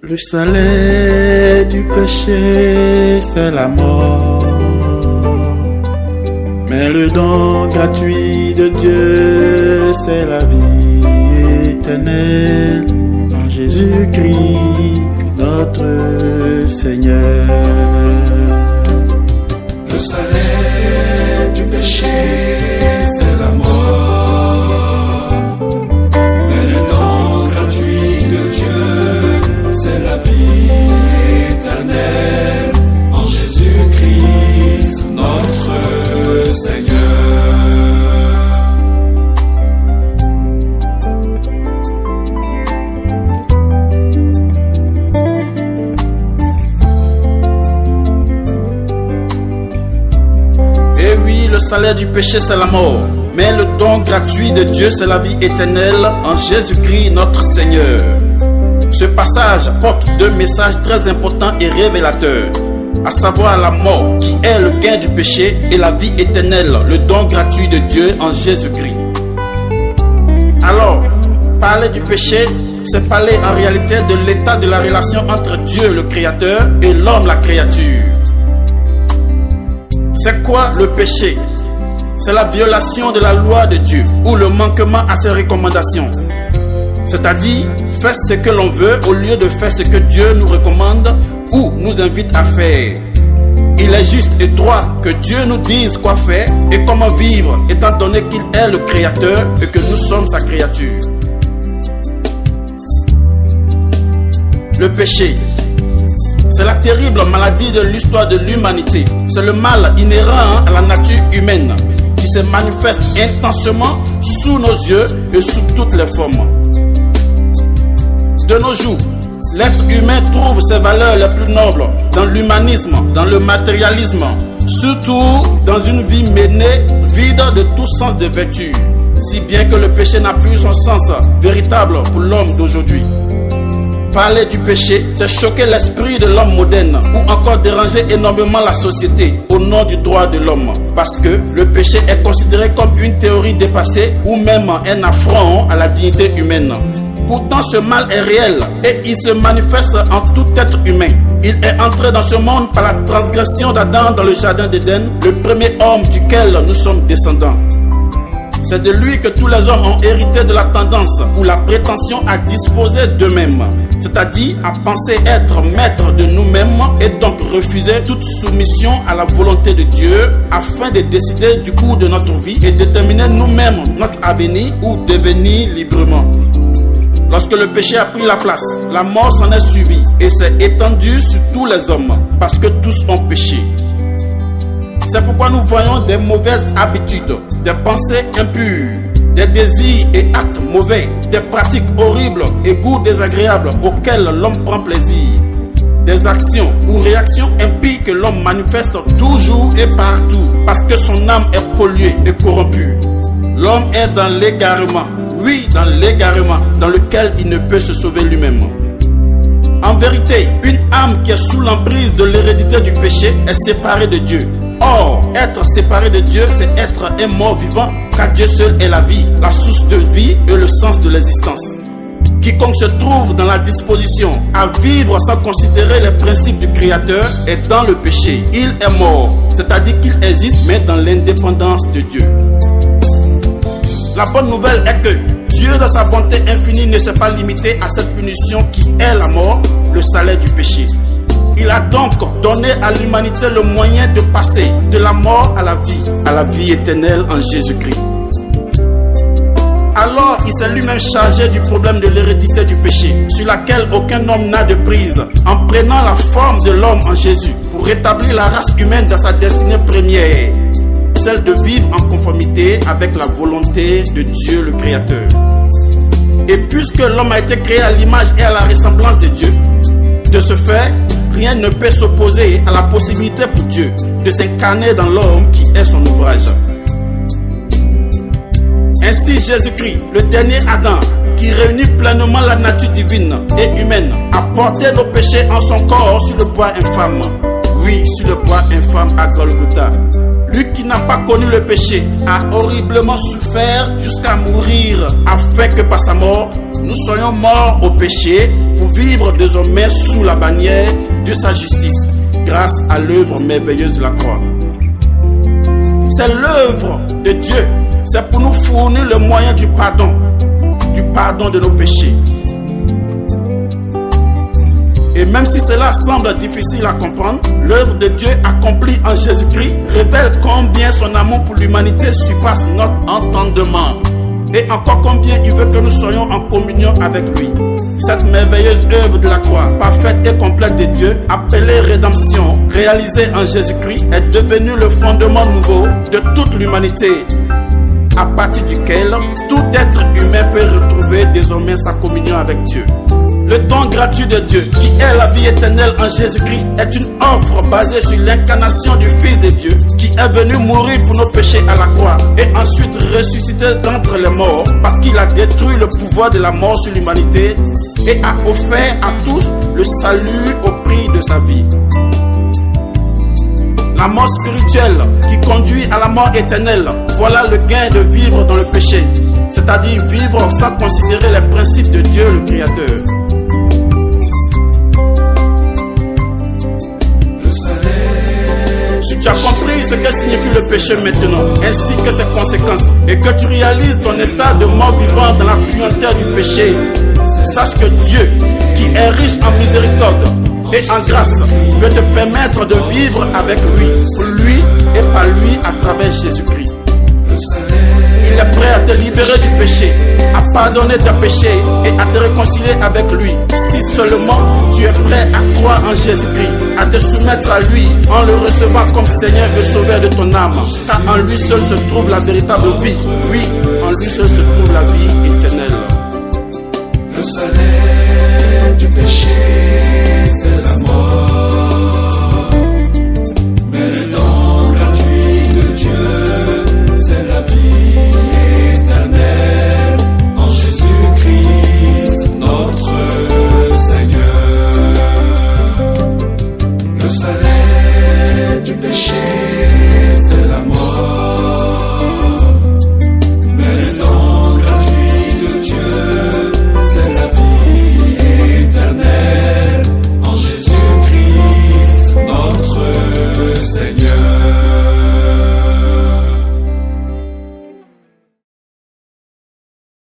Le salaire du péché, c'est la mort. Mais le don gratuit de Dieu, c'est la vie éternelle en Jésus-Christ, notre Seigneur. Le salaire du péché, c'est la mort. Mais le don gratuit de Dieu, c'est la vie éternelle en Jésus-Christ, notre Seigneur. Le salaire du péché, c'est la mort. Mais le don gratuit de Dieu, c'est la vie éternelle en Jésus-Christ, notre Seigneur. Ce passage porte deux messages très importants et révélateurs, à savoir la mort, qui est le gain du péché, et la vie éternelle, le don gratuit de Dieu en Jésus-Christ. Alors, parler du péché, c'est parler en réalité de l'état de la relation entre Dieu, le Créateur, et l'homme, la créature. C'est quoi le péché? C'est la violation de la loi de Dieu ou le manquement à ses recommandations. C'est-à-dire faire ce que l'on veut au lieu de faire ce que Dieu nous recommande ou nous invite à faire. Il est juste et droit que Dieu nous dise quoi faire et comment vivre, étant donné qu'il est le Créateur et que nous sommes sa créature. Le péché, c'est la terrible maladie de l'histoire de l'humanité. C'est le mal inhérent à la nature humaine qui se manifeste intensément sous nos yeux et sous toutes les formes. De nos jours, l'être humain trouve ses valeurs les plus nobles dans l'humanisme, dans le matérialisme, surtout dans une vie menée vide de tout sens de vertu, si bien que le péché n'a plus son sens véritable pour l'homme d'aujourd'hui. Parler du péché, c'est choquer l'esprit de l'homme moderne ou encore déranger énormément la société au nom du droit de l'homme. Parce que le péché est considéré comme une théorie dépassée ou même un affront à la dignité humaine. Pourtant, ce mal est réel et il se manifeste en tout être humain. Il est entré dans ce monde par la transgression d'Adam dans le jardin d'Éden, le premier homme duquel nous sommes descendants. C'est de lui que tous les hommes ont hérité de la tendance ou la prétention à disposer d'eux-mêmes, c'est-à-dire à penser être maître de nous-mêmes et donc refuser toute soumission à la volonté de Dieu afin de décider du cours de notre vie et déterminer nous-mêmes notre avenir ou devenir librement. Lorsque le péché a pris la place, la mort s'en est suivie et s'est étendue sur tous les hommes parce que tous ont péché. C'est pourquoi nous voyons des mauvaises habitudes, des pensées impures, des désirs et actes mauvais, des pratiques horribles et goûts désagréables auxquels l'homme prend plaisir, des actions ou réactions impies que l'homme manifeste toujours et partout parce que son âme est polluée et corrompue. L'homme est dans l'égarement, oui, dans l'égarement dans lequel il ne peut se sauver lui-même. En vérité, une âme qui est sous l'emprise de l'hérédité du péché est séparée de Dieu. Or, être séparé de Dieu, c'est être un mort vivant, car Dieu seul est la vie, la source de vie et le sens de l'existence. Quiconque se trouve dans la disposition à vivre sans considérer les principes du Créateur est dans le péché. Il est mort, c'est-à-dire qu'il existe, mais dans l'indépendance de Dieu. La bonne nouvelle est que Dieu, dans sa bonté infinie, ne s'est pas limité à cette punition qui est la mort, le salaire du péché. Il a donc donné à l'humanité le moyen de passer de la mort à la vie éternelle en Jésus-Christ. Alors, il s'est lui-même chargé du problème de l'hérédité du péché, sur laquelle aucun homme n'a de prise, en prenant la forme de l'homme en Jésus, pour rétablir la race humaine dans sa destinée première, celle de vivre en conformité avec la volonté de Dieu le Créateur. Et puisque l'homme a été créé à l'image et à la ressemblance de Dieu, de ce fait, rien ne peut s'opposer à la possibilité pour Dieu de s'incarner dans l'homme qui est son ouvrage. Ainsi, Jésus-Christ, le dernier Adam, qui réunit pleinement la nature divine et humaine, a porté nos péchés en son corps sur le bois infâme. Oui, sur le bois infâme à Golgotha. Lui qui n'a pas connu le péché a horriblement souffert jusqu'à mourir afin que par sa mort, nous soyons morts au péché pour vivre désormais sous la bannière de sa justice, grâce à l'œuvre merveilleuse de la croix. C'est l'œuvre de Dieu. C'est pour nous fournir le moyen du pardon de nos péchés. Et même si cela semble difficile à comprendre, l'œuvre de Dieu accomplie en Jésus-Christ révèle combien son amour pour l'humanité surpasse notre entendement. Et encore combien il veut que nous soyons en communion avec lui. Cette merveilleuse œuvre de la croix, parfaite et complète de Dieu, appelée rédemption, réalisée en Jésus-Christ, est devenue le fondement nouveau de toute l'humanité, à partir duquel tout être humain peut retrouver désormais sa communion avec Dieu. Le don gratuit de Dieu, qui est la vie éternelle en Jésus-Christ, est une offre basée sur l'incarnation du Fils de Dieu, qui est venu mourir pour nos péchés à la croix et ensuite ressuscité d'entre les morts, parce qu'il a détruit le pouvoir de la mort sur l'humanité et a offert à tous le salut au prix de sa vie. La mort spirituelle qui conduit à la mort éternelle, voilà le gain de vivre dans le péché, c'est-à-dire vivre sans considérer les principes de Dieu le Créateur. Si tu as compris ce que signifie le péché maintenant, ainsi que ses conséquences, et que tu réalises ton état de mort vivant dans la puanteur du péché, sache que Dieu, qui est riche en miséricorde et en grâce, veut te permettre de vivre avec lui, pour lui et par lui à travers Jésus-Christ. Il est prêt à te libérer du péché, à pardonner tes péchés et à te réconcilier avec lui. Si seulement tu es prêt à croire en Jésus-Christ, à te soumettre à lui en le recevant comme Seigneur et Sauveur de ton âme. Car en lui seul se trouve la véritable vie. Oui, en lui seul se trouve la vie éternelle. Le salaire